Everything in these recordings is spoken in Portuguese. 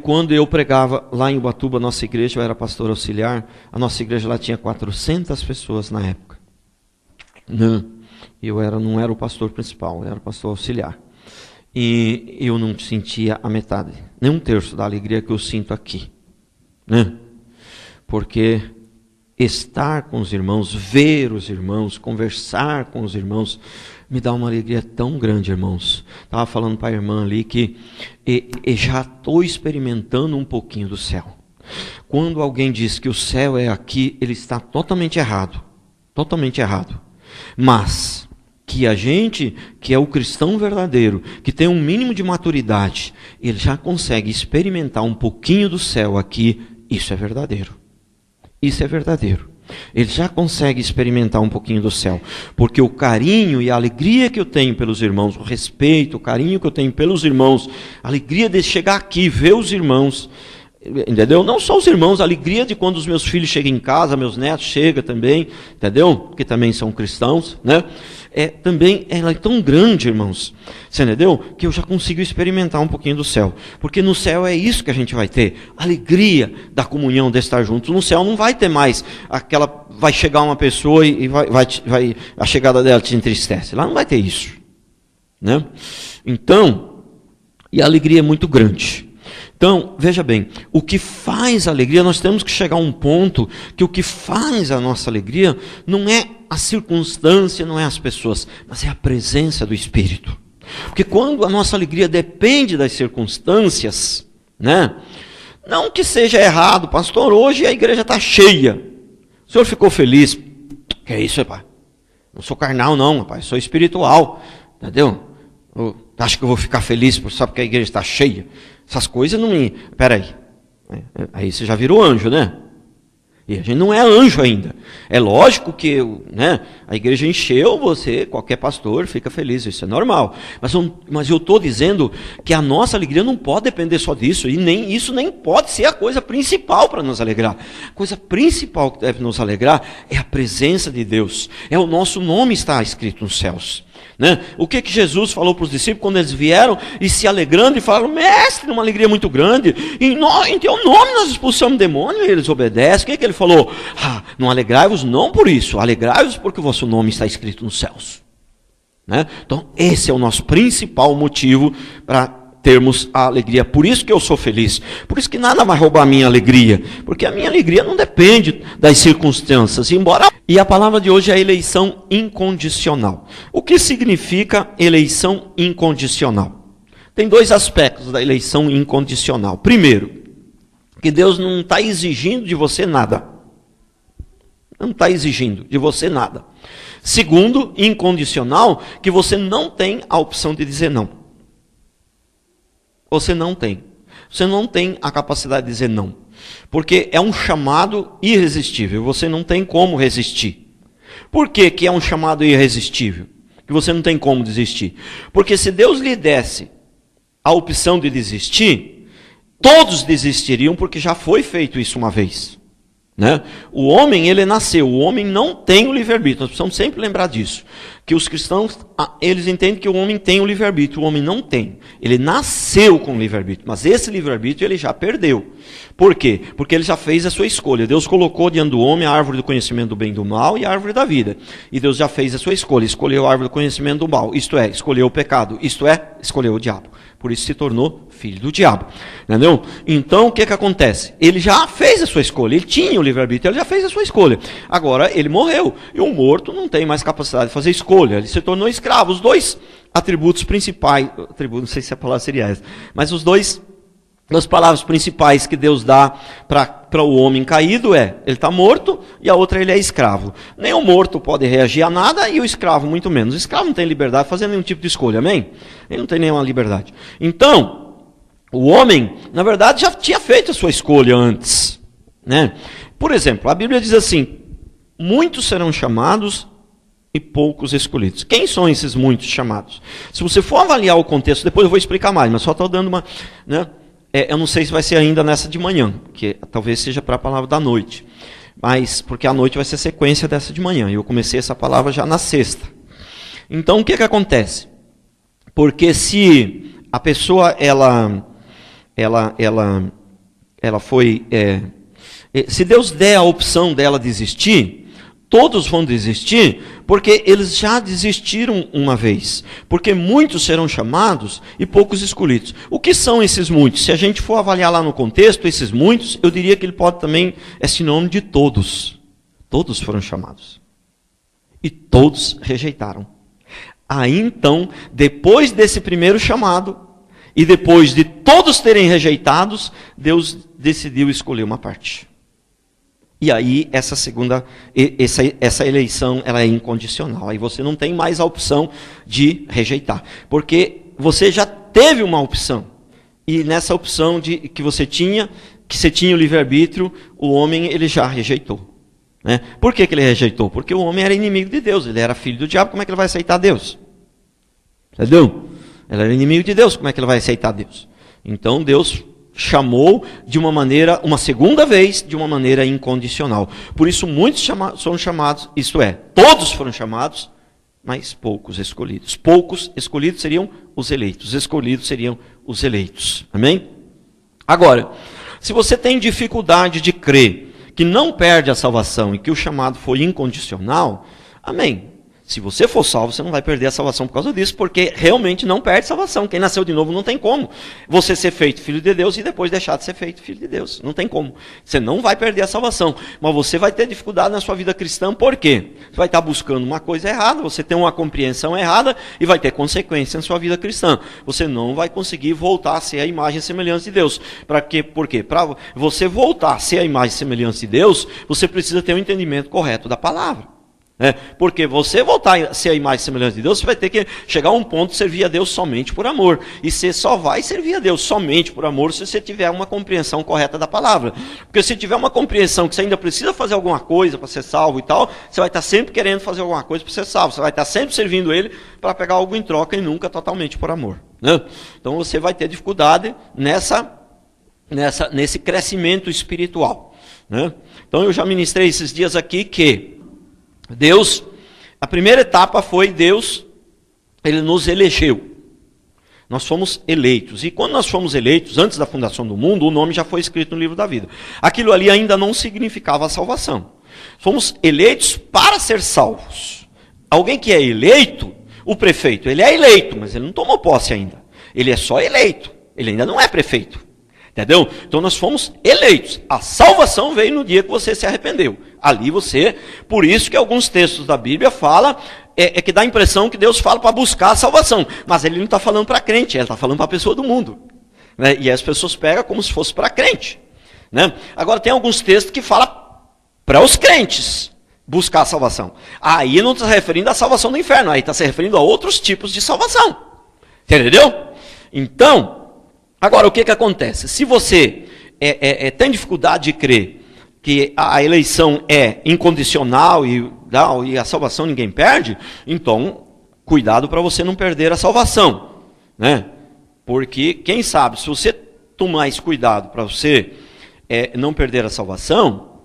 Quando eu pregava lá em Ubatuba, nossa igreja, eu era pastor auxiliar, a nossa igreja lá tinha 400 pessoas na época. Eu não era o pastor principal, eu era o pastor auxiliar. E eu não sentia a metade, nem um terço da alegria que eu sinto aqui. Porque estar com os irmãos, ver os irmãos, conversar com os irmãos, me dá uma alegria tão grande, irmãos. Estava falando para a irmã ali que já estou experimentando um pouquinho do céu. Quando alguém diz que o céu é aqui, ele está totalmente errado. Totalmente errado. Mas que a gente, que é o cristão verdadeiro, que tem um mínimo de maturidade, ele já consegue experimentar um pouquinho do céu aqui, isso é verdadeiro. Isso é verdadeiro. Ele já consegue experimentar um pouquinho do céu. Porque o carinho e a alegria que eu tenho pelos irmãos, o respeito, o carinho que eu tenho pelos irmãos, a alegria de chegar aqui, ver os irmãos, entendeu? Não só os irmãos, a alegria de quando os meus filhos chegam em casa, meus netos chegam também, entendeu? Porque também são cristãos, né? Também ela é tão grande, irmãos, você entendeu? Que eu já consigo experimentar um pouquinho do céu. Porque no céu é isso que a gente vai ter, alegria da comunhão, de estar juntos. No céu não vai ter mais vai chegar uma pessoa e a chegada dela te entristece. Lá não vai ter isso, né? Então, e a alegria é muito grande. Então, veja bem, o que faz a alegria, nós temos que chegar a um ponto que o que faz a nossa alegria não é a circunstância, não é as pessoas, mas é a presença do Espírito. Porque quando a nossa alegria depende das circunstâncias, né? Não que seja errado, pastor, hoje a igreja está cheia. O senhor ficou feliz? Que é isso, rapaz? Não sou carnal não, rapaz, sou espiritual, entendeu? Acho que eu vou ficar feliz só porque a igreja está cheia. Essas coisas não me... Peraí. Aí você já virou anjo, né? E a gente não é anjo ainda. É lógico que, né, a igreja encheu, qualquer pastor, fica feliz. Isso é normal. Mas eu estou dizendo que a nossa alegria não pode depender só disso. E isso nem pode ser a coisa principal para nos alegrar. A coisa principal que deve nos alegrar é a presença de Deus. É o nosso nome está escrito nos céus. Né? O que Jesus falou para os discípulos quando eles vieram e se alegrando e falaram, mestre, uma alegria muito grande, em teu nome nós expulsamos demônio, e eles obedecem. O que ele falou? Não alegrai-vos não por isso, alegrai-vos porque o vosso nome está escrito nos céus. Né? Então esse é o nosso principal motivo para termos a alegria. Por isso que eu sou feliz. Por isso que nada vai roubar a minha alegria. Porque a minha alegria não depende das circunstâncias. E a palavra de hoje é eleição incondicional. O que significa eleição incondicional? Tem dois aspectos da eleição incondicional. Primeiro, que Deus não está exigindo de você nada. Não está exigindo de você nada. Segundo, incondicional, que você não tem a opção de dizer não. Você não tem. Você não tem a capacidade de dizer não. Porque é um chamado irresistível. Você não tem como resistir. Por que é um chamado irresistível? Que você não tem como desistir. Porque se Deus lhe desse a opção de desistir, todos desistiriam porque já foi feito isso uma vez. Né? O homem, ele nasceu, o homem não tem o livre-arbítrio, nós precisamos sempre lembrar disso, que os cristãos, eles entendem que o homem tem o livre-arbítrio, o homem não tem, ele nasceu com o livre-arbítrio, mas esse livre-arbítrio ele já perdeu. Por quê? Porque ele já fez a sua escolha. Deus colocou diante do homem a árvore do conhecimento do bem e do mal e a árvore da vida, e Deus já fez a sua escolha, escolheu a árvore do conhecimento do mal, isto é, escolheu o pecado, isto é, escolheu o diabo. Por isso se tornou filho do diabo. Entendeu? Então, o que acontece? Ele já fez a sua escolha. Ele tinha o livre-arbítrio, ele já fez a sua escolha. Agora, ele morreu. E o morto não tem mais capacidade de fazer escolha. Ele se tornou escravo. Os dois atributos principais, não sei se a palavra seria essa, mas duas palavras principais que Deus dá para o homem caído ele está morto, e a outra ele é escravo. Nem o morto pode reagir a nada, e o escravo muito menos. O escravo não tem liberdade de fazer nenhum tipo de escolha, amém? Ele não tem nenhuma liberdade. Então, o homem, na verdade, já tinha feito a sua escolha antes. Né? Por exemplo, a Bíblia diz assim, muitos serão chamados e poucos escolhidos. Quem são esses muitos chamados? Se você for avaliar o contexto, depois eu vou explicar mais, mas só estou dando uma... Né? Eu não sei se vai ser ainda nessa de manhã, que talvez seja para a palavra da noite. Mas, porque a noite vai ser sequência dessa de manhã. E eu comecei essa palavra já na sexta. Então, o que acontece? Porque se a pessoa, ela ela foi... se Deus der a opção dela desistir, todos vão desistir, porque eles já desistiram uma vez. Porque muitos serão chamados e poucos escolhidos. O que são esses muitos? Se a gente for avaliar lá no contexto, esses muitos, eu diria que ele pode também, é sinônimo de todos. Todos foram chamados. E todos rejeitaram. Aí então, depois desse primeiro chamado, e depois de todos terem rejeitados, Deus decidiu escolher uma parte. E aí essa eleição ela é incondicional. Aí você não tem mais a opção de rejeitar. Porque você já teve uma opção. E nessa opção que você tinha o livre-arbítrio, o homem ele já rejeitou. Né? Por que ele rejeitou? Porque o homem era inimigo de Deus, ele era filho do diabo, como é que ele vai aceitar Deus? Entendeu? Ele era inimigo de Deus, como é que ele vai aceitar Deus? Então Deus chamou de uma segunda vez, de uma maneira incondicional. Por isso muitos foram chamados, isto é, todos foram chamados, mas poucos escolhidos. Poucos escolhidos seriam os eleitos, escolhidos seriam os eleitos. Amém? Agora, se você tem dificuldade de crer que não perde a salvação e que o chamado foi incondicional, amém. Se você for salvo, você não vai perder a salvação por causa disso, porque realmente não perde salvação. Quem nasceu de novo não tem como você ser feito filho de Deus e depois deixar de ser feito filho de Deus. Não tem como. Você não vai perder a salvação, mas você vai ter dificuldade na sua vida cristã, por quê? Você vai estar buscando uma coisa errada, você tem uma compreensão errada e vai ter consequência na sua vida cristã. Você não vai conseguir voltar a ser a imagem e semelhança de Deus. Para quê? Por quê? Para você voltar a ser a imagem e semelhança de Deus, você precisa ter um entendimento correto da palavra. Porque você voltar a ser a imagem e semelhança de Deus, você vai ter que chegar a um ponto de servir a Deus somente por amor. E você só vai servir a Deus somente por amor se você tiver uma compreensão correta da palavra. Porque se tiver uma compreensão que você ainda precisa fazer alguma coisa para ser salvo e tal, você vai estar sempre querendo fazer alguma coisa para ser salvo. Você vai estar sempre servindo Ele para pegar algo em troca e nunca totalmente por amor. Né? Então você vai ter dificuldade nesse crescimento espiritual. Né? Então eu já ministrei esses dias aqui que Deus, a primeira etapa foi Deus, Ele nos elegeu. Nós fomos eleitos. E quando nós fomos eleitos, antes da fundação do mundo, o nome já foi escrito no livro da vida. Aquilo ali ainda não significava a salvação. Fomos eleitos para ser salvos. Alguém que é eleito, o prefeito, ele é eleito, mas ele não tomou posse ainda. Ele é só eleito. Ele ainda não é prefeito. Entendeu? Então nós fomos eleitos. A salvação veio no dia que você se arrependeu. Ali você, por isso que alguns textos da Bíblia falam, que dá a impressão que Deus fala para buscar a salvação. Mas Ele não está falando para crente, Ele está falando para a pessoa do mundo. Né? E as pessoas pegam como se fosse para crente. Né? Agora tem alguns textos que falam para os crentes buscar a salvação. Aí não está se referindo à salvação do inferno, aí está se referindo a outros tipos de salvação. Entendeu? Então, agora, o que acontece? Se você tem dificuldade de crer que a eleição é incondicional e a salvação ninguém perde, então, cuidado para você não perder a salvação. Né? Porque, quem sabe, se você tomar esse cuidado para você não perder a salvação,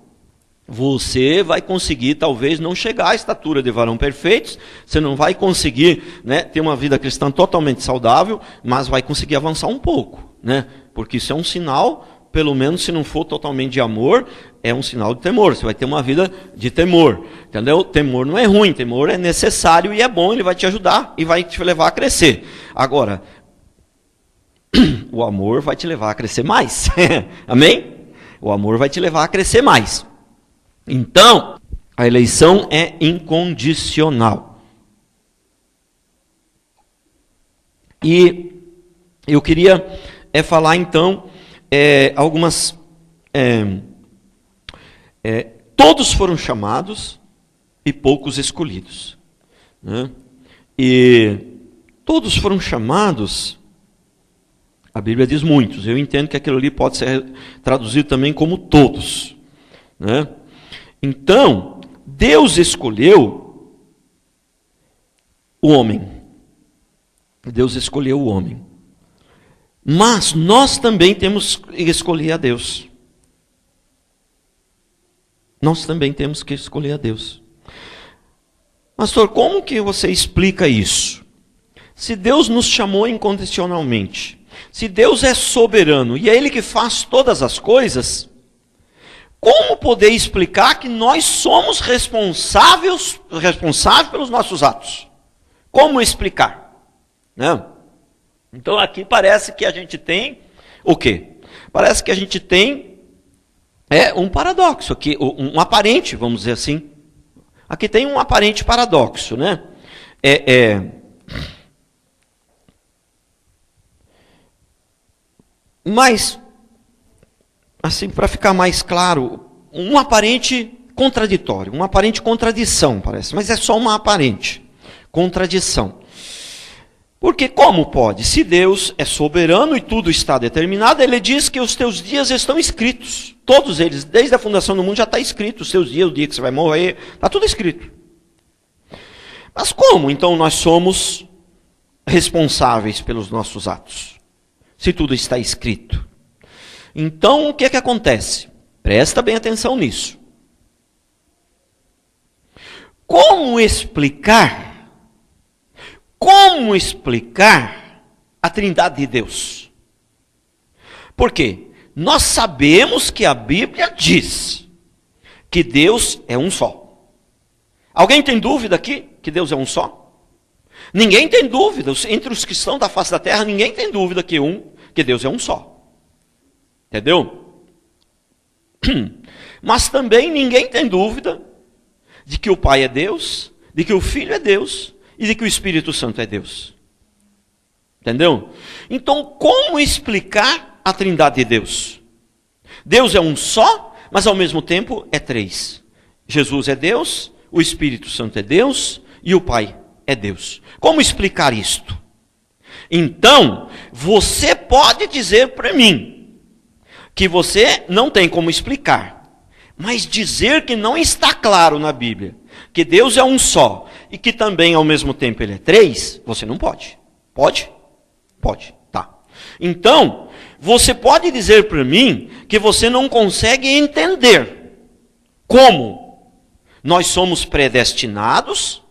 você vai conseguir, talvez, não chegar à estatura de varão perfeitos, você não vai conseguir, né, ter uma vida cristã totalmente saudável, mas vai conseguir avançar um pouco. Né? Porque isso é um sinal, pelo menos se não for totalmente de amor, é um sinal de temor. Você vai ter uma vida de temor. Entendeu? Temor não é ruim, temor é necessário e é bom, ele vai te ajudar e vai te levar a crescer. Agora, o amor vai te levar a crescer mais. Amém? O amor vai te levar a crescer mais. Então, a eleição é incondicional. E eu queria falar então algumas... todos foram chamados e poucos escolhidos. Né? E todos foram chamados, a Bíblia diz muitos, eu entendo que aquilo ali pode ser traduzido também como todos. Né? Então, Deus escolheu o homem. Deus escolheu o homem. Mas nós também temos que escolher a Deus. Nós também temos que escolher a Deus. Pastor, como que você explica isso? Se Deus nos chamou incondicionalmente, Se Deus é soberano e é Ele que faz todas as coisas, como poder explicar que nós somos responsáveis pelos nossos atos? Como explicar? Né? Então aqui parece que a gente tem o quê? Parece que a gente tem um paradoxo aqui, um aparente, vamos dizer assim. Aqui tem um aparente paradoxo, né? Mas, assim, para ficar mais claro, um aparente contraditório, uma aparente contradição, parece, mas é só uma aparente contradição. Porque como pode? Se Deus é soberano e tudo está determinado, Ele diz que os teus dias estão escritos. Todos eles, desde a fundação do mundo já está escrito. Os teus dias, o dia que você vai morrer, está tudo escrito. Mas como então nós somos responsáveis pelos nossos atos? Se tudo está escrito. Então o que é que acontece? Presta bem atenção nisso. Como explicar a Trindade de Deus? Por quê? Nós sabemos que a Bíblia diz que Deus é um só. Alguém tem dúvida aqui que Deus é um só? Ninguém tem dúvida. Entre os cristãos da face da terra, ninguém tem dúvida que Deus é um só. Entendeu? Mas também ninguém tem dúvida de que o Pai é Deus, de que o Filho é Deus, e de que o Espírito Santo é Deus. Entendeu? Então, como explicar a Trindade de Deus? Deus é um só, mas ao mesmo tempo é três. Jesus é Deus, o Espírito Santo é Deus e o Pai é Deus. Como explicar isto? Então, você pode dizer para mim que você não tem como explicar, mas dizer que não está claro na Bíblia que Deus é um só e que também ao mesmo tempo Ele é três, você não pode. Pode? Pode, tá. Então, você pode dizer para mim que você não consegue entender como nós somos predestinados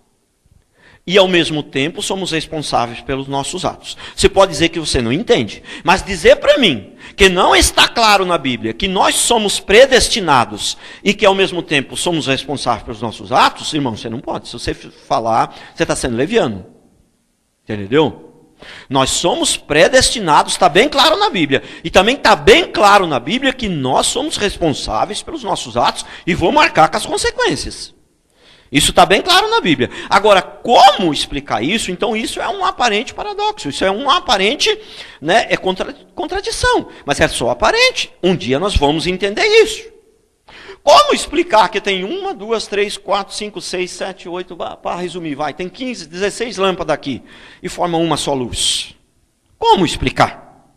e ao mesmo tempo somos responsáveis pelos nossos atos. Você pode dizer que você não entende, mas dizer para mim que não está claro na Bíblia que nós somos predestinados e que ao mesmo tempo somos responsáveis pelos nossos atos, irmão, você não pode. Se você falar, você está sendo leviano. Entendeu? Nós somos predestinados, está bem claro na Bíblia. E também está bem claro na Bíblia que nós somos responsáveis pelos nossos atos e vamos marcar com as consequências. Isso está bem claro na Bíblia. Agora, como explicar isso? Então, isso é um aparente paradoxo. Isso é um aparente, né, contradição. Mas é só aparente. Um dia nós vamos entender isso. Como explicar que tem 1, 2, 3, 4, 5, 6, 7, 8, para resumir, tem 15, 16 lâmpadas aqui e formam uma só luz? Como explicar?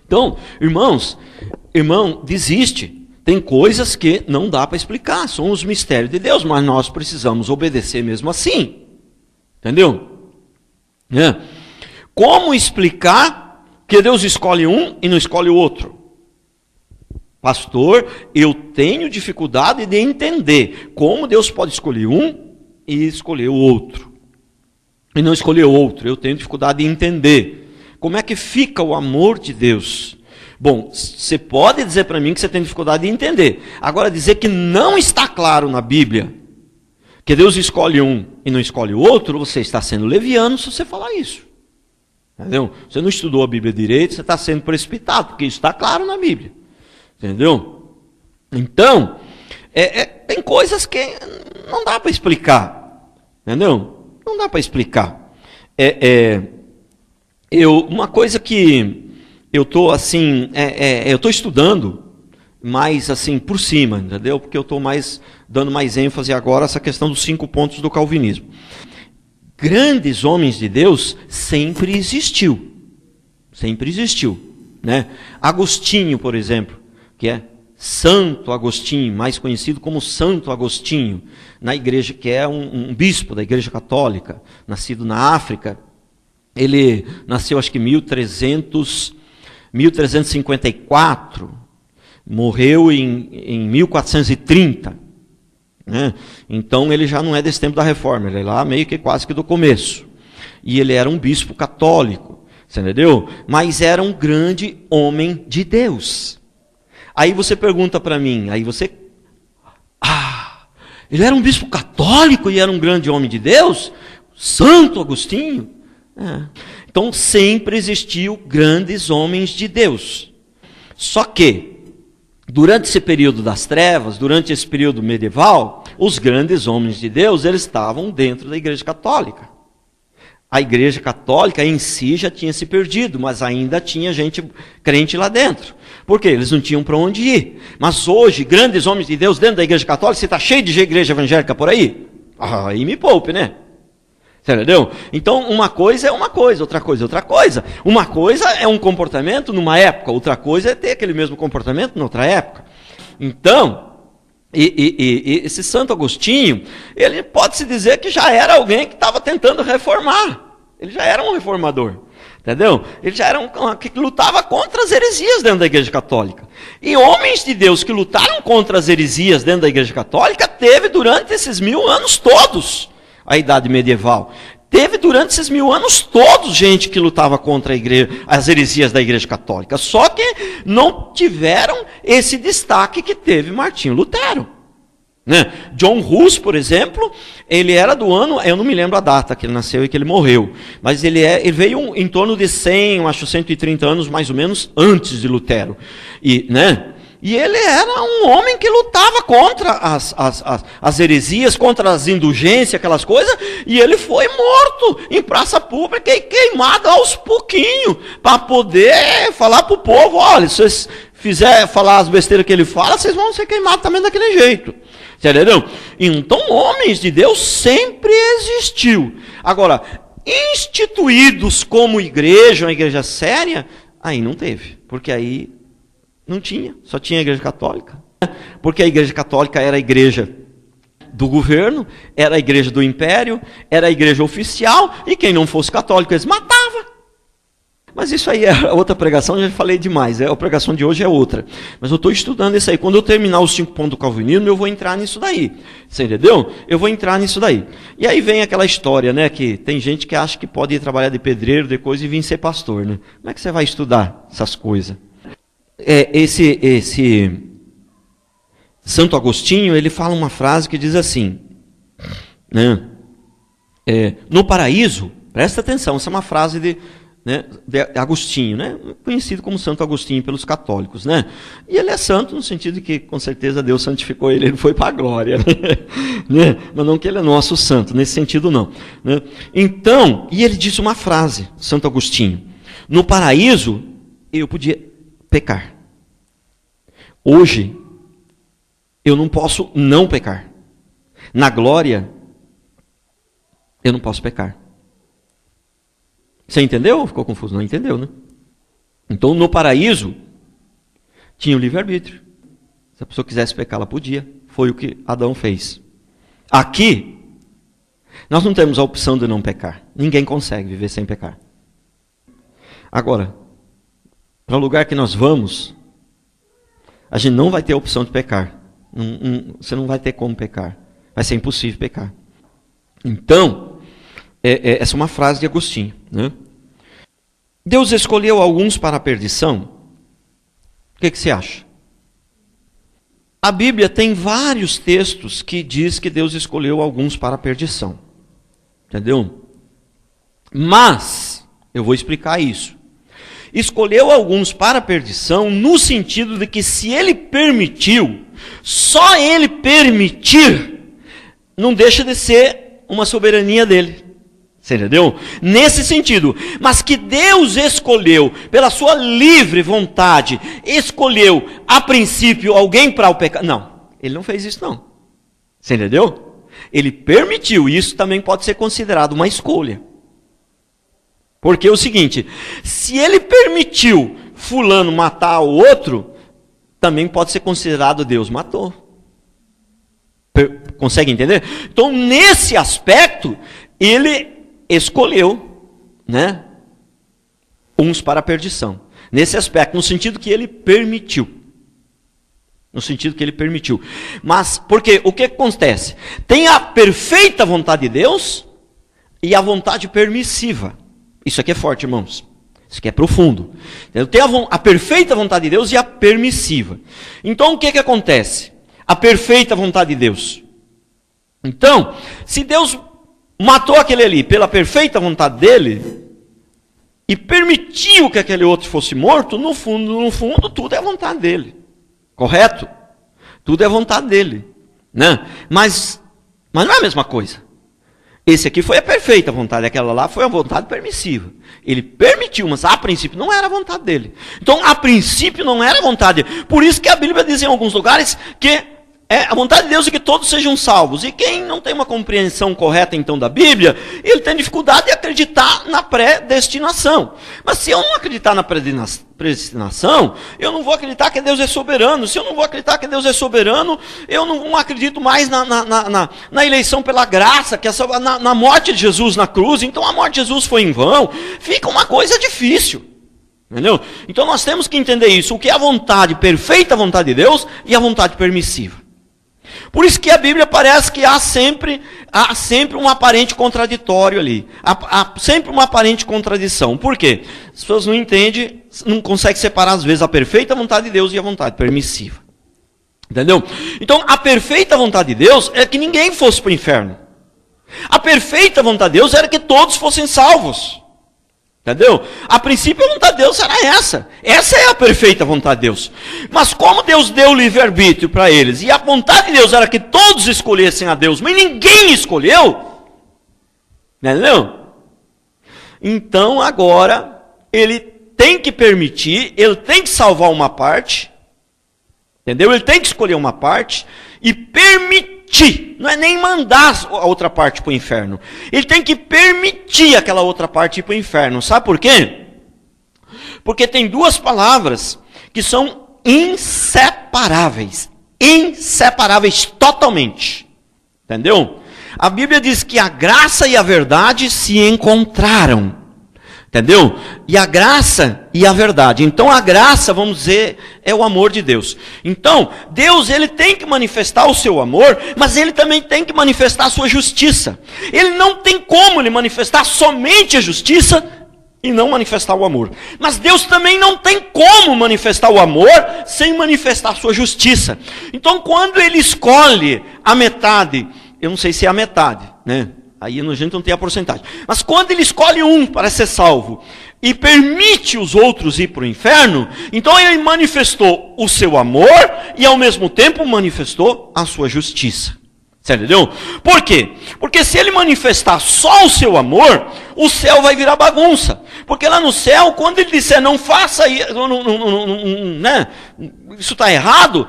Então, irmão, desiste. Tem coisas que não dá para explicar, são os mistérios de Deus, mas nós precisamos obedecer mesmo assim. Entendeu? Como explicar que Deus escolhe um e não escolhe o outro? Pastor, eu tenho dificuldade de entender como Deus pode escolher um e escolher o outro. E não escolher o outro, eu tenho dificuldade de entender. Como é que fica o amor de Deus? Bom, você pode dizer para mim que você tem dificuldade de entender. Agora, dizer que não está claro na Bíblia que Deus escolhe um e não escolhe o outro, você está sendo leviano se você falar isso. Entendeu? Você não estudou a Bíblia direito, você está sendo precipitado, porque isso está claro na Bíblia. Entendeu? Então, tem coisas que não dá para explicar. Entendeu? Não dá para explicar. Uma coisa que eu estou assim, eu estou estudando mais assim por cima, entendeu? Porque eu estou dando mais ênfase agora a essa questão dos 5 pontos do calvinismo. Grandes homens de Deus sempre existiu, né? Agostinho, por exemplo, que é Santo Agostinho, mais conhecido como Santo Agostinho, na igreja, que é um bispo da Igreja Católica, nascido na África. Ele nasceu acho que em 1354, morreu em 1430, né? Então ele já não é desse tempo da Reforma, ele é lá meio que quase que do começo. E ele era um bispo católico, Você entendeu? Mas era um grande homem de Deus. Aí você pergunta para mim, ele era um bispo católico e era um grande homem de Deus? Santo Agostinho? Então sempre existiu grandes homens de Deus. Só que, durante esse período das trevas, durante esse período medieval, os grandes homens de Deus, eles estavam dentro da Igreja Católica. A Igreja Católica em si já tinha se perdido, mas ainda tinha gente crente lá dentro. Por quê? Eles não tinham para onde ir. Mas hoje, grandes homens de Deus dentro da Igreja Católica, você está cheio de igreja evangélica por aí? Aí me poupe, né? Você entendeu? Então, uma coisa é uma coisa, outra coisa é outra coisa. Uma coisa é um comportamento numa época, outra coisa é ter aquele mesmo comportamento noutra época. Então, esse Santo Agostinho, ele pode-se dizer que já era alguém que estava tentando reformar. Ele já era um reformador, entendeu? Ele já era um que lutava contra as heresias dentro da Igreja Católica. E homens de Deus que lutaram contra as heresias dentro da Igreja Católica, teve durante esses 1000 anos todos, a Idade Medieval. Teve durante esses 1000 anos todos gente que lutava contra as heresias da Igreja Católica. Só que não tiveram esse destaque que teve Martinho Lutero. Né? John Hus, por exemplo, ele era do ano, eu não me lembro a data que ele nasceu e que ele morreu, mas ele veio em torno de 100, acho 130 anos mais ou menos antes de Lutero. E ele era um homem que lutava contra as heresias, contra as indulgências, aquelas coisas, e ele foi morto em praça pública e queimado aos pouquinhos, para poder falar para o povo, olha, se vocês fizerem falar as besteiras que ele fala, vocês vão ser queimados também daquele jeito. Entendeu? Então, homens de Deus sempre existiu. Agora, instituídos como igreja, uma igreja séria, aí não teve, porque aí não tinha, só tinha a Igreja Católica. Porque a Igreja Católica era a igreja do governo, era a igreja do império, era a igreja oficial, e quem não fosse católico eles matavam. Mas isso aí é outra pregação, já falei demais, a pregação de hoje é outra. Mas eu estou estudando isso aí, quando eu terminar os 5 pontos do calvinismo, eu vou entrar nisso daí. Você entendeu? Eu vou entrar nisso daí. E aí vem aquela história, né, que tem gente que acha que pode ir trabalhar de pedreiro depois e vir ser pastor, né? Como é que você vai estudar essas coisas? Esse Santo Agostinho, ele fala uma frase que diz assim, né, no paraíso, presta atenção, essa é uma frase de Agostinho, né, conhecido como Santo Agostinho pelos católicos, né, e ele é santo no sentido de que com certeza Deus santificou ele foi para a glória, né, mas não que ele é nosso santo, nesse sentido não, né. Então, e ele disse uma frase, Santo Agostinho, no paraíso eu podia pecar. Hoje, eu não posso não pecar. Na glória, eu não posso pecar. Você entendeu? Ficou confuso? Não entendeu, né? Então, no paraíso, tinha o livre-arbítrio. Se a pessoa quisesse pecar, ela podia. Foi o que Adão fez. Aqui, nós não temos a opção de não pecar. Ninguém consegue viver sem pecar. Agora, para o lugar que nós vamos, a gente não vai ter a opção de pecar. Você não vai ter como pecar. Vai ser impossível pecar. Então, essa é uma frase de Agostinho, né? Deus escolheu alguns para a perdição. O que você acha? A Bíblia tem vários textos que diz que Deus escolheu alguns para a perdição. Entendeu? Mas, eu vou explicar isso. Escolheu alguns para a perdição no sentido de que se ele permitiu, só ele permitir, não deixa de ser uma soberania dele. Você entendeu? Nesse sentido. Mas que Deus escolheu, pela sua livre vontade, escolheu a princípio alguém para o pecado. Não, ele não fez isso não. Você entendeu? Ele permitiu, e isso também pode ser considerado uma escolha. Porque é o seguinte, se ele permitiu fulano matar o outro, também pode ser considerado Deus matou. Consegue entender? Então, nesse aspecto, ele escolheu, né, uns para a perdição. Nesse aspecto, no sentido que ele permitiu. No sentido que ele permitiu. Mas, porque o que acontece? Tem a perfeita vontade de Deus e a vontade permissiva. Isso aqui é forte, irmãos. Isso aqui é profundo. Tem a perfeita vontade de Deus e a permissiva. Então, o que acontece? A perfeita vontade de Deus. Então, se Deus matou aquele ali pela perfeita vontade dele e permitiu que aquele outro fosse morto, no fundo, tudo é vontade dele. Correto? Tudo é vontade dele. Né? Mas não é a mesma coisa. Esse aqui foi a perfeita vontade, aquela lá foi a vontade permissiva. Ele permitiu, mas a princípio não era a vontade dele. Então, a princípio não era a vontade dele. Por isso que a Bíblia diz em alguns lugares que a vontade de Deus é que todos sejam salvos. E quem não tem uma compreensão correta, então, da Bíblia, ele tem dificuldade de acreditar na predestinação. Mas se eu não acreditar na predestinação, eu não vou acreditar que Deus é soberano. Se eu não vou acreditar que Deus é soberano, eu não acredito mais na eleição pela graça, na morte de Jesus na cruz. Então, a morte de Jesus foi em vão. Fica uma coisa difícil. Entendeu? Então, nós temos que entender isso. O que é a vontade, perfeita vontade de Deus e a vontade permissiva. Por isso que a Bíblia parece que há sempre um aparente contraditório ali. Há sempre uma aparente contradição. Por quê? As pessoas não entendem, não conseguem separar às vezes a perfeita vontade de Deus e a vontade permissiva. Entendeu? Então, a perfeita vontade de Deus é que ninguém fosse para o inferno. A perfeita vontade de Deus era que todos fossem salvos. Entendeu? A princípio a vontade de Deus era essa. Essa é a perfeita vontade de Deus. Mas como Deus deu livre-arbítrio para eles, e a vontade de Deus era que todos escolhessem a Deus, mas ninguém escolheu, entendeu? Então agora, ele tem que permitir, ele tem que salvar uma parte, entendeu? Ele tem que escolher uma parte e permitir. Não é nem mandar a outra parte para o inferno. Ele tem que permitir aquela outra parte ir para o inferno. Sabe por quê? Porque tem duas palavras que são inseparáveis. Inseparáveis totalmente. Entendeu? A Bíblia diz que a graça e a verdade se encontraram. Entendeu? E a graça e a verdade. Então a graça, vamos dizer, é o amor de Deus. Então, Deus, ele tem que manifestar o seu amor, mas ele também tem que manifestar a sua justiça. Ele não tem como ele manifestar somente a justiça e não manifestar o amor. Mas Deus também não tem como manifestar o amor sem manifestar a sua justiça. Então, quando ele escolhe a metade, eu não sei se é a metade, né? Aí a gente não tem a porcentagem. Mas quando ele escolhe um para ser salvo e permite os outros ir para o inferno, então ele manifestou o seu amor e ao mesmo tempo manifestou a sua justiça. Você entendeu? Por quê? Porque se ele manifestar só o seu amor, o céu vai virar bagunça. Porque lá no céu, quando ele disser não faça isso, né? Isso está errado,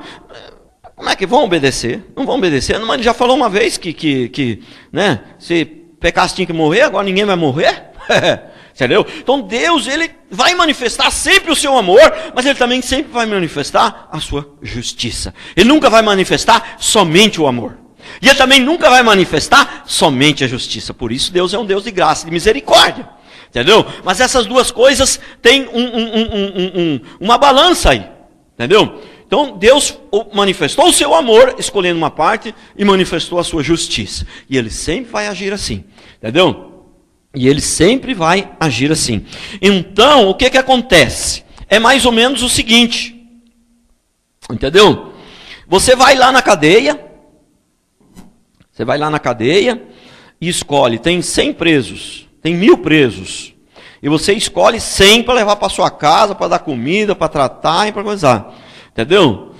como é que vão obedecer? Não vão obedecer. Mas ele já falou uma vez que né, se pecasse tinha que morrer, agora ninguém vai morrer. Entendeu? Então Deus, ele vai manifestar sempre o seu amor, mas ele também sempre vai manifestar a sua justiça. Ele nunca vai manifestar somente o amor. E ele também nunca vai manifestar somente a justiça. Por isso Deus é um Deus de graça e de misericórdia. Entendeu? Mas essas duas coisas têm uma balança aí. Entendeu? Então, Deus manifestou o seu amor, escolhendo uma parte, e manifestou a sua justiça. E ele sempre vai agir assim. Entendeu? E ele sempre vai agir assim. Então, o que acontece? É mais ou menos o seguinte. Entendeu? Você vai lá na cadeia. Você vai lá na cadeia e escolhe. Tem 100 presos. Tem 1000 presos. E você escolhe 100 para levar para sua casa, para dar comida, para tratar e para coisar. Entendeu?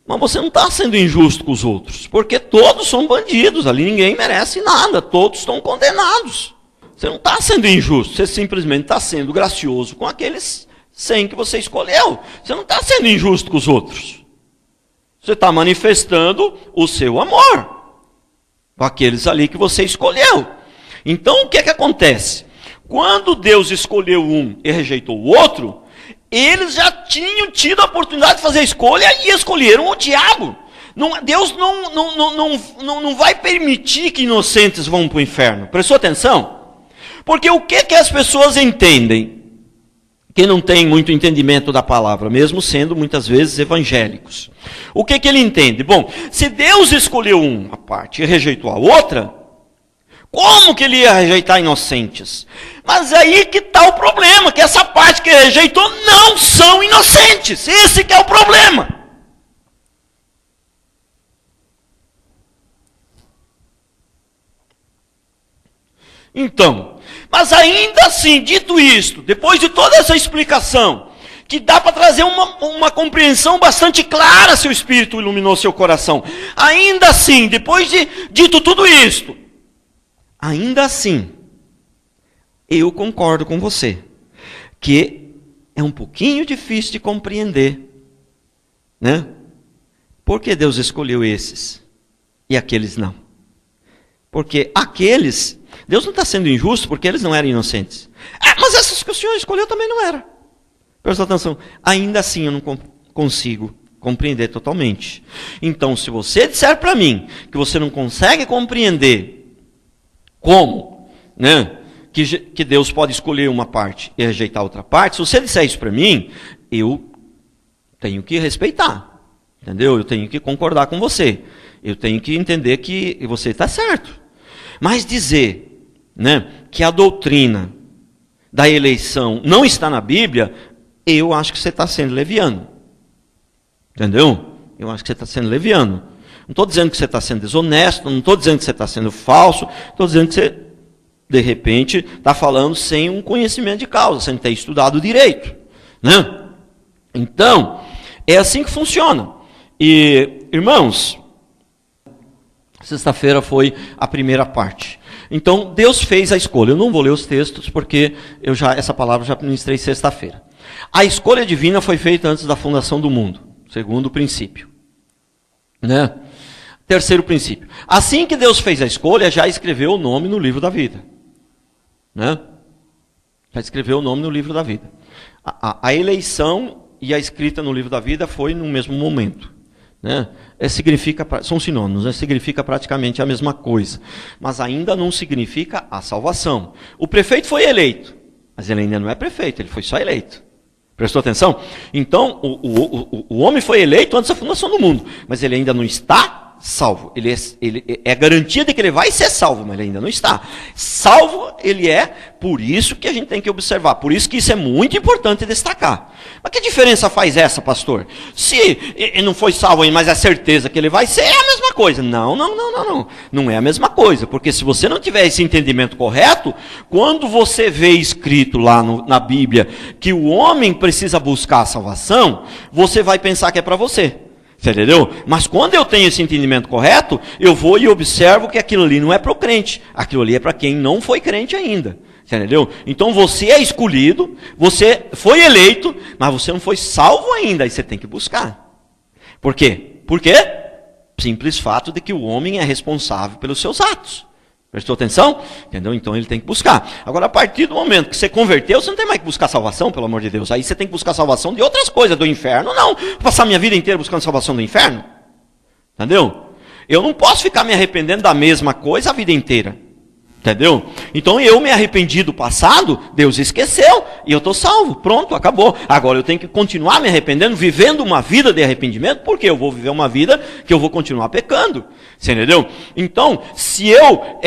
Mas você não está sendo injusto com os outros, porque todos são bandidos, ali ninguém merece nada, todos estão condenados. Você não está sendo injusto, você simplesmente está sendo gracioso com aqueles 100 que você escolheu. Você não está sendo injusto com os outros. Você está manifestando o seu amor com aqueles ali que você escolheu. Então o que acontece? Quando Deus escolheu um e rejeitou o outro, eles já tinham tido a oportunidade de fazer a escolha e escolheram o diabo. Deus não vai permitir que inocentes vão para o inferno. Prestou atenção? Porque o que as pessoas entendem? Que não tem muito entendimento da palavra, mesmo sendo muitas vezes evangélicos. O que ele entende? Bom, se Deus escolheu uma parte e rejeitou a outra, Como que ele ia rejeitar inocentes? Mas aí que está o problema, que essa parte que ele rejeitou não são inocentes. Esse que é o problema. Então, mas ainda assim, dito isto, depois de toda essa explicação, que dá para trazer uma compreensão bastante clara se o Espírito iluminou seu coração. Ainda assim, depois de dito tudo isto, ainda assim, eu concordo com você, que é um pouquinho difícil de compreender, né? Por que Deus escolheu esses e aqueles não? Porque aqueles, Deus não está sendo injusto porque eles não eram inocentes. Mas essas que o Senhor escolheu também não eram. Presta atenção, ainda assim eu não consigo compreender totalmente. Então, se você disser para mim que você não consegue compreender como, né, que Deus pode escolher uma parte e rejeitar outra parte, se você disser isso para mim, eu tenho que respeitar, entendeu? Eu tenho que concordar com você. Eu tenho que entender que você está certo. Mas dizer, né, que a doutrina da eleição não está na Bíblia, eu acho que você está sendo leviano. Entendeu? Eu acho que você está sendo leviano. Não estou dizendo que você está sendo desonesto, não estou dizendo que você está sendo falso, estou dizendo que você, de repente, está falando sem um conhecimento de causa, sem ter estudado direito. Né? Então, é assim que funciona. E, irmãos, sexta-feira foi a primeira parte. Então, Deus fez a escolha. Eu não vou ler os textos, porque essa palavra já ministrei sexta-feira. A escolha divina foi feita antes da fundação do mundo, segundo princípio. Né? Terceiro princípio. Assim que Deus fez a escolha, já escreveu o nome no livro da vida. Né? Já escreveu o nome no livro da vida. A eleição e a escrita no livro da vida foi no mesmo momento. Né? São sinônimos, né? Significa praticamente a mesma coisa. Mas ainda não significa a salvação. O prefeito foi eleito, mas ele ainda não é prefeito, ele foi só eleito. Prestou atenção? Então, o homem foi eleito antes da fundação do mundo, mas ele ainda não está salvo. Ele é garantia de que ele vai ser salvo, mas ele ainda não está. Salvo ele é, por isso que a gente tem que observar. Por isso que isso é muito importante destacar. Mas que diferença faz essa, pastor? Se ele não foi salvo ainda, mas é certeza que ele vai ser, é a mesma coisa. Não. Não é a mesma coisa. Porque se você não tiver esse entendimento correto, quando você vê escrito lá na Bíblia que o homem precisa buscar a salvação, você vai pensar que é para você. Você entendeu? Mas quando eu tenho esse entendimento correto, eu vou e observo que aquilo ali não é para o crente. Aquilo ali é para quem não foi crente ainda. Você entendeu? Então você é escolhido, você foi eleito, mas você não foi salvo ainda. Aí você tem que buscar. Por quê? Por quê? Simples fato de que o homem é responsável pelos seus atos. Prestou atenção? Entendeu? Então ele tem que buscar. Agora, a partir do momento que você converteu, você não tem mais que buscar salvação, pelo amor de Deus. Aí você tem que buscar salvação de outras coisas, do inferno. Não, vou passar minha vida inteira buscando salvação do inferno. Entendeu? Eu não posso ficar me arrependendo da mesma coisa a vida inteira. Entendeu? Então eu me arrependi do passado, Deus esqueceu, e eu estou salvo. Pronto, acabou. Agora eu tenho que continuar me arrependendo, vivendo uma vida de arrependimento, porque eu vou viver uma vida que eu vou continuar pecando. Você entendeu? Então, se eu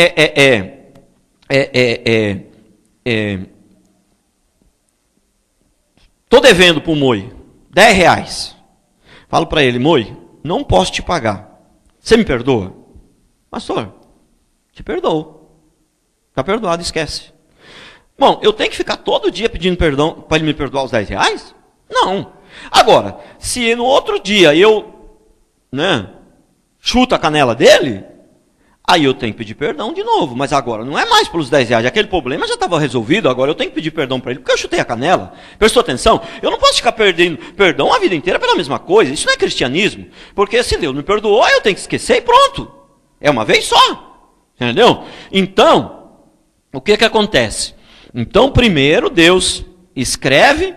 estou devendo para o Moi R$10, falo para ele, Moi, não posso te pagar. Você me perdoa? Pastor, te perdoo. Está perdoado, esquece. Bom, eu tenho que ficar todo dia pedindo perdão para ele me perdoar os R$10? Não. Agora, se no outro dia eu, chuto a canela dele, aí eu tenho que pedir perdão de novo. Mas agora não é mais pelos R$10. Aquele problema já estava resolvido, agora eu tenho que pedir perdão para ele, porque eu chutei a canela. Prestou atenção? Eu não posso ficar perdendo perdão a vida inteira pela mesma coisa. Isso não é cristianismo. Porque se Deus me perdoou, eu tenho que esquecer e pronto. É uma vez só. Entendeu? Então, o que acontece? Então, primeiro, Deus escreve,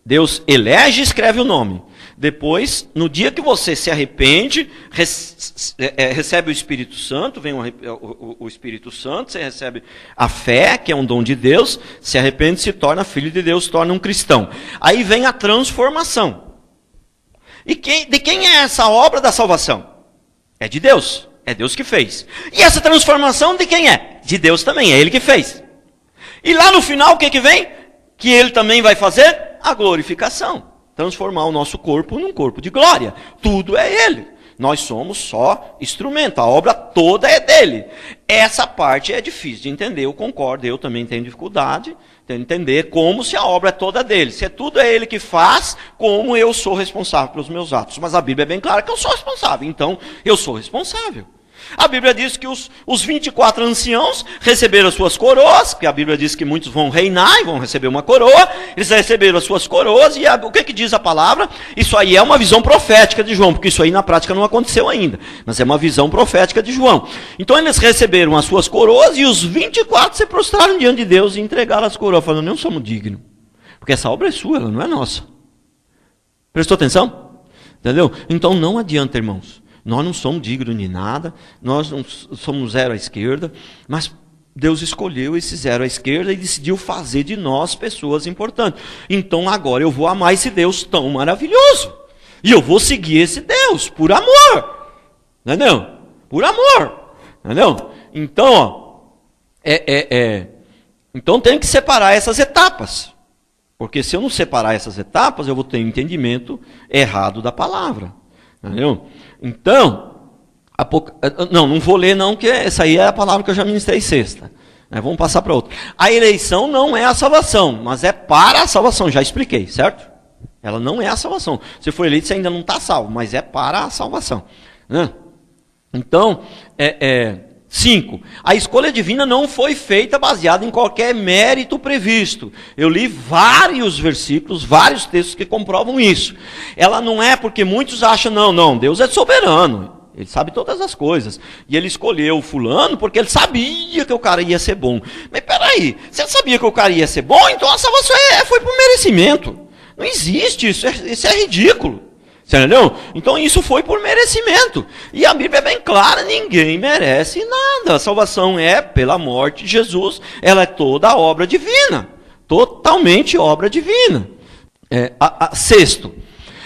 Deus elege e escreve o nome. Depois, no dia que você se arrepende, recebe o Espírito Santo, vem o Espírito Santo, você recebe a fé, que é um dom de Deus, se arrepende, se torna filho de Deus, se torna um cristão. Aí vem a transformação. E de quem é essa obra da salvação? É de Deus. É Deus que fez. E essa transformação de quem é? de Deus também, é Ele que fez. E lá no final, o que vem? Que Ele também vai fazer a glorificação. Transformar o nosso corpo num corpo de glória. Tudo é Ele. Nós somos só instrumento, a obra toda é dele. Essa parte é difícil de entender, eu concordo, eu também tenho dificuldade de entender como se a obra é toda dele. Se tudo é ele que faz, como eu sou responsável pelos meus atos. Mas a Bíblia é bem clara que eu sou responsável, então eu sou responsável. A Bíblia diz que os 24 anciãos receberam as suas coroas, porque a Bíblia diz que muitos vão reinar e vão receber uma coroa. Eles receberam as suas coroas e o que diz a palavra? Isso aí é uma visão profética de João, porque isso aí na prática não aconteceu ainda, mas é uma visão profética de João. Então eles receberam as suas coroas e os 24 se prostraram diante de Deus e entregaram as coroas, falando, não somos dignos, porque essa obra é sua, ela não é nossa. Prestou atenção? Entendeu? Então não adianta, irmãos. Nós não somos dignos de nada, nós não somos zero à esquerda, mas Deus escolheu esse zero à esquerda e decidiu fazer de nós pessoas importantes. Então agora eu vou amar esse Deus tão maravilhoso. E eu vou seguir esse Deus por amor. Entendeu? Por amor. Entendeu? Então, então tem que separar essas etapas. Porque se eu não separar essas etapas, eu vou ter um entendimento errado da palavra. Entendeu? Então, não vou ler não, que essa aí é a palavra que eu já ministrei sexta. Vamos passar para outra. A eleição não é a salvação, mas é para a salvação, já expliquei, certo? Ela não é a salvação. Se for eleito, você ainda não está salvo, mas é para a salvação. Então, 5. A escolha divina não foi feita baseada em qualquer mérito previsto. Eu li vários versículos, vários textos que comprovam isso. Ela não é porque muitos acham, não, Deus é soberano. Ele sabe todas as coisas. E ele escolheu o fulano porque ele sabia que o cara ia ser bom. Mas peraí, você sabia que o cara ia ser bom? Então a salvação foi por merecimento. Não existe isso, isso é ridículo. Você entendeu? Então isso foi por merecimento. E a Bíblia é bem clara, ninguém merece nada. A salvação é pela morte de Jesus, ela é toda obra divina. Totalmente obra divina. Sexto,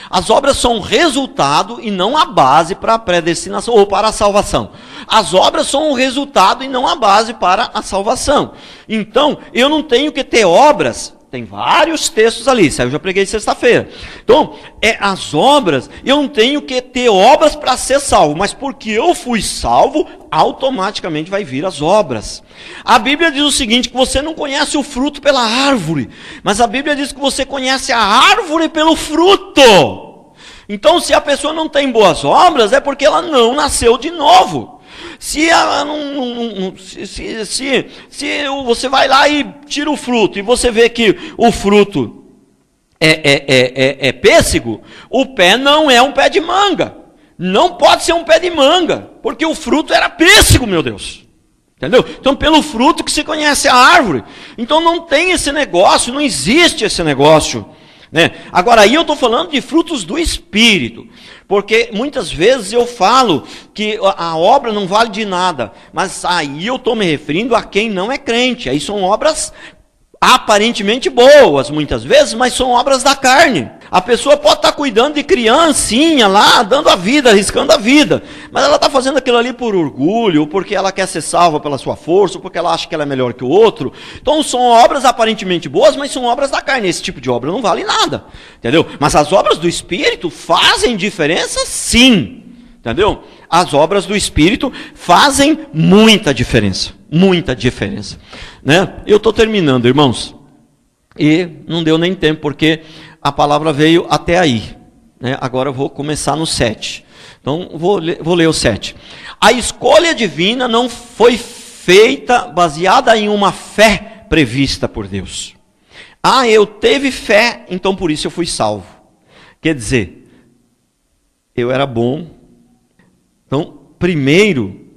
as obras são resultado e não a base para a predestinação ou para a salvação. As obras são o resultado e não a base para a salvação. Então, eu não tenho que ter obras. Tem vários textos ali, eu já preguei sexta-feira. Então, as obras, eu não tenho que ter obras para ser salvo, mas porque eu fui salvo, automaticamente vai vir as obras. A Bíblia diz o seguinte, que você não conhece o fruto pela árvore, mas a Bíblia diz que você conhece a árvore pelo fruto. Então, se a pessoa não tem boas obras, é porque ela não nasceu de novo. Se você vai lá e tira o fruto, e você vê que o fruto é pêssego, o pé não é um pé de manga. Não pode ser um pé de manga, porque o fruto era pêssego, meu Deus. Entendeu? Então, pelo fruto que se conhece a árvore. Então, não tem esse negócio, não existe esse negócio. Agora, aí eu estou falando de frutos do Espírito, porque muitas vezes eu falo que a obra não vale de nada, mas aí eu estou me referindo a quem não é crente. Aí são obras aparentemente boas, muitas vezes, mas são obras da carne. A pessoa pode estar cuidando de criancinha lá, dando a vida, arriscando a vida, mas ela está fazendo aquilo ali por orgulho, ou porque ela quer ser salva pela sua força, ou porque ela acha que ela é melhor que o outro. Então são obras aparentemente boas, mas são obras da carne. Esse tipo de obra não vale nada, entendeu? Mas as obras do Espírito fazem diferença, sim, entendeu? As obras do Espírito fazem muita diferença, Eu estou terminando, irmãos, e não deu nem tempo, porque a palavra veio até aí, Agora eu vou começar no 7. Então, vou ler o 7. A escolha divina não foi feita baseada em uma fé prevista por Deus. Eu teve fé, então por isso eu fui salvo. Quer dizer, eu era bom. Então, primeiro,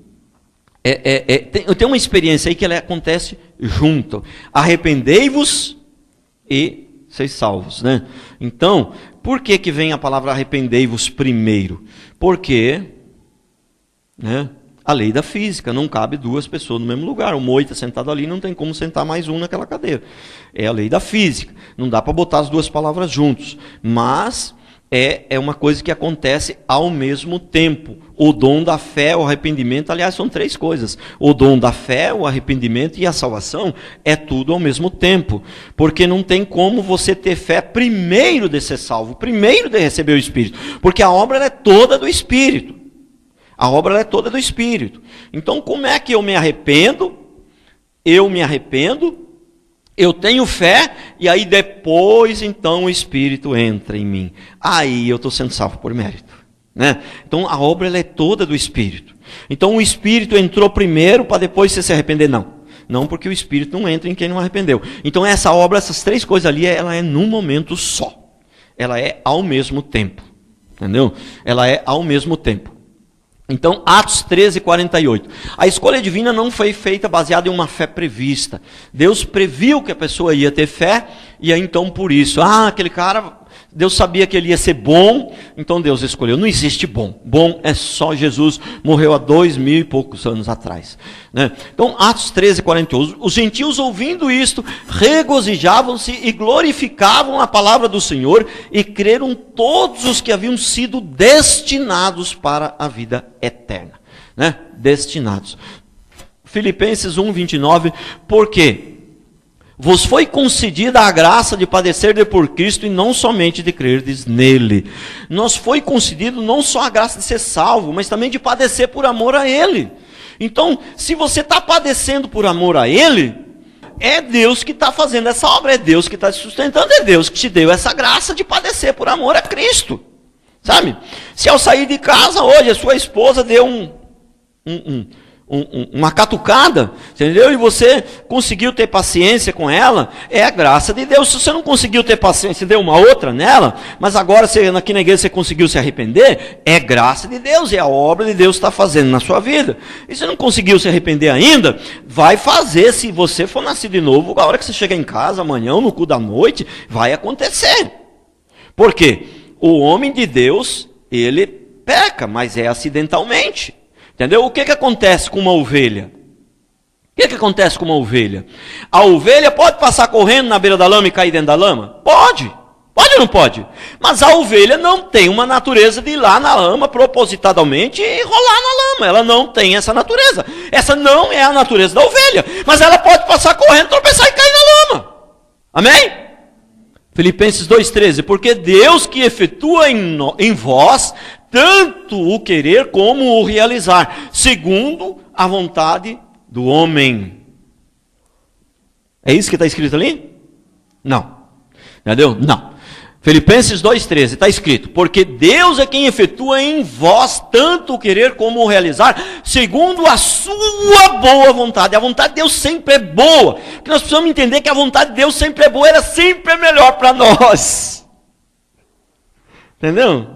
tem uma experiência aí que ela acontece junto. Arrependei-vos e seis salvos, Então, por que vem a palavra arrependei-vos primeiro? Porque, a lei da física, não cabe duas pessoas no mesmo lugar. O moito está sentado ali, não tem como sentar mais um naquela cadeira. É a lei da física. Não dá para botar as duas palavras juntos. Mas, é uma coisa que acontece ao mesmo tempo. O dom da fé, o arrependimento, aliás, são 3 coisas. O dom da fé, o arrependimento e a salvação é tudo ao mesmo tempo. Porque não tem como você ter fé primeiro de ser salvo, primeiro de receber o Espírito. Porque a obra é toda do Espírito. A obra é toda do Espírito. Então, como é que eu me arrependo? Eu me arrependo, eu tenho fé, e aí depois, então, o Espírito entra em mim. Aí eu estou sendo salvo por mérito. Né? Então, a obra ela é toda do Espírito. Então, o Espírito entrou primeiro para depois você se arrepender? Não, porque o Espírito não entra em quem não arrependeu. Então, essa obra, essas 3 coisas ali, ela é num momento só. Ela é ao mesmo tempo. Entendeu? Ela é ao mesmo tempo. Então, Atos 13, 48. A escolha divina não foi feita baseada em uma fé prevista. Deus previu que a pessoa ia ter fé, e aí então por isso, aquele cara, Deus sabia que ele ia ser bom, então Deus escolheu. Não existe bom. Bom é só Jesus, morreu há 2000 e poucos anos atrás. Né? Então, Atos 13, 48. Os gentios, ouvindo isto, regozijavam-se e glorificavam a palavra do Senhor, e creram todos os que haviam sido destinados para a vida eterna. Né? Destinados. Filipenses 1, 29. Por quê? Vos foi concedida a graça de padecer por Cristo e não somente de crerdes nele. Nos foi concedido não só a graça de ser salvo, mas também de padecer por amor a ele. Então, se você está padecendo por amor a ele, é Deus que está fazendo essa obra, é Deus que está te sustentando, é Deus que te deu essa graça de padecer por amor a Cristo. Sabe? Se ao sair de casa hoje a sua esposa deu uma catucada, entendeu? E você conseguiu ter paciência com ela, é a graça de Deus. Se você não conseguiu ter paciência, deu uma outra nela, mas agora aqui na igreja você conseguiu se arrepender, é graça de Deus, é a obra de Deus que está fazendo na sua vida. E se não conseguiu se arrepender ainda, vai fazer, se você for nascido de novo, a hora que você chegar em casa, amanhã ou no cu da noite, vai acontecer. Por quê? O homem de Deus, ele peca, mas é acidentalmente. Entendeu? O que acontece com uma ovelha? O que acontece com uma ovelha? A ovelha pode passar correndo na beira da lama e cair dentro da lama? Pode. Pode ou não pode? Mas a ovelha não tem uma natureza de ir lá na lama propositadamente e rolar na lama. Ela não tem essa natureza. Essa não é a natureza da ovelha. Mas ela pode passar correndo, tropeçar e cair na lama. Amém? Filipenses 2,13. Porque Deus que efetua em vós tanto o querer como o realizar, segundo a vontade do homem. É isso que está escrito ali? Não. Entendeu? Não. Filipenses 2,13 está escrito: porque Deus é quem efetua em vós tanto o querer como o realizar, segundo a sua boa vontade. A vontade de Deus sempre é boa. Porque nós precisamos entender que a vontade de Deus sempre é boa, ela sempre é melhor para nós. Entendeu?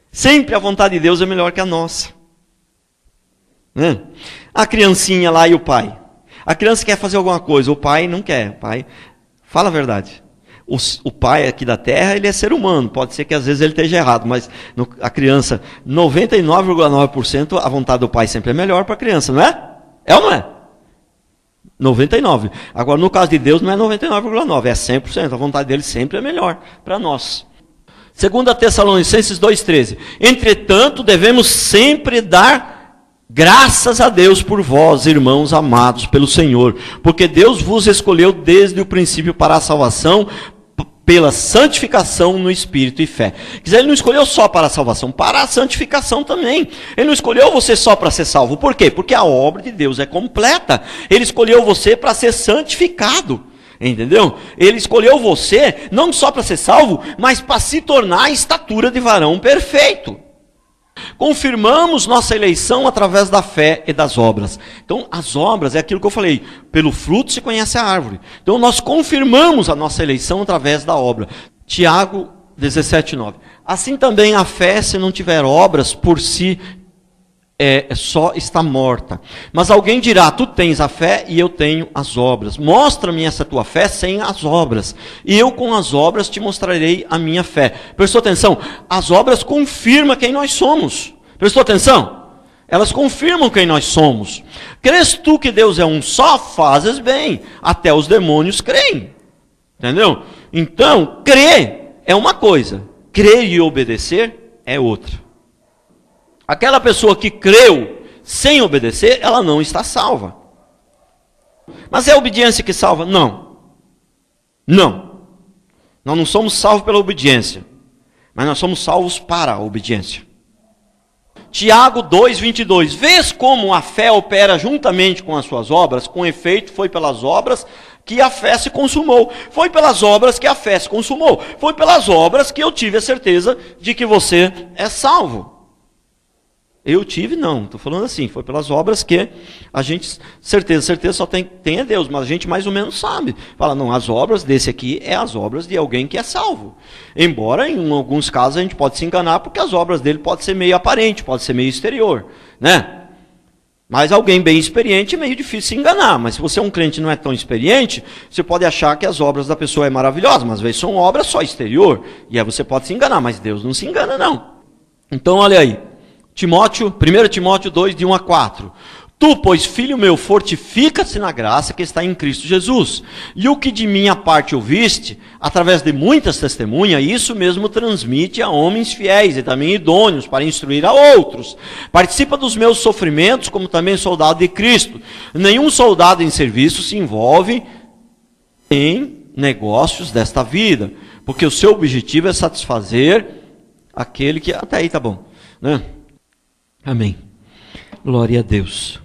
Sempre a vontade de Deus é melhor que a nossa. Né? A criancinha lá e o pai. A criança quer fazer alguma coisa, o pai não quer. O pai, fala a verdade. O pai aqui da terra, ele é ser humano. Pode ser que às vezes ele esteja errado, mas a criança, 99,9%, a vontade do pai sempre é melhor para a criança, não é? É ou não é? 99%. Agora, no caso de Deus, não é 99,9%, é 100%. A vontade dele sempre é melhor para nós. 2 Tessalonicenses 2,13. Entretanto, devemos sempre dar graças a Deus por vós, irmãos amados pelo Senhor, porque Deus vos escolheu desde o princípio para a salvação, pela santificação no Espírito e fé. Quer dizer, ele não escolheu só para a salvação, para a santificação também. Ele não escolheu você só para ser salvo. Por quê? Porque a obra de Deus é completa. Ele escolheu você para ser santificado. Entendeu? Ele escolheu você não só para ser salvo, mas para se tornar a estatura de varão perfeito. Confirmamos nossa eleição através da fé e das obras. Então, as obras é aquilo que eu falei, pelo fruto se conhece a árvore. Então, nós confirmamos a nossa eleição através da obra. Tiago 17,9. Assim também a fé, se não tiver obras, por si só está morta. Mas alguém dirá: tu tens a fé e eu tenho as obras. Mostra-me essa tua fé sem as obras, e eu com as obras te mostrarei a minha fé. Prestou atenção? As obras confirmam quem nós somos. Prestou atenção? Elas confirmam quem nós somos. Crês tu que Deus é um só? Fazes bem. Até os demônios creem. Entendeu? Então, crer é uma coisa, crer e obedecer é outra. Aquela pessoa que creu sem obedecer, ela não está salva. Mas é a obediência que salva? Não. Não. Nós não somos salvos pela obediência, mas nós somos salvos para a obediência. Tiago 2:22. Vês como a fé opera juntamente com as suas obras? Com efeito, foi pelas obras que a fé se consumou. Foi pelas obras que a fé se consumou. Foi pelas obras que eu tive a certeza de que você é salvo. Eu tive, não, estou falando assim, foi pelas obras que a gente, certeza só tem a Deus, mas a gente mais ou menos sabe. Fala, não, as obras desse aqui é as obras de alguém que é salvo. Embora em alguns casos a gente pode se enganar, porque as obras dele podem ser meio aparente, pode ser meio exterior, né? Mas alguém bem experiente é meio difícil se enganar, mas se você é um crente e não é tão experiente, você pode achar que as obras da pessoa é maravilhosa, mas às vezes são obras só exterior, e aí você pode se enganar, mas Deus não se engana não. Então olha aí. 1 Timóteo 2, de 1 a 4. Tu, pois, filho meu, fortifica-se na graça que está em Cristo Jesus. E o que de minha parte ouviste, através de muitas testemunhas, isso mesmo transmite a homens fiéis e também idôneos para instruir a outros. Participa dos meus sofrimentos, como também soldado de Cristo. Nenhum soldado em serviço se envolve em negócios desta vida, porque o seu objetivo é satisfazer aquele que... Até aí tá bom, né? Amém. Glória a Deus.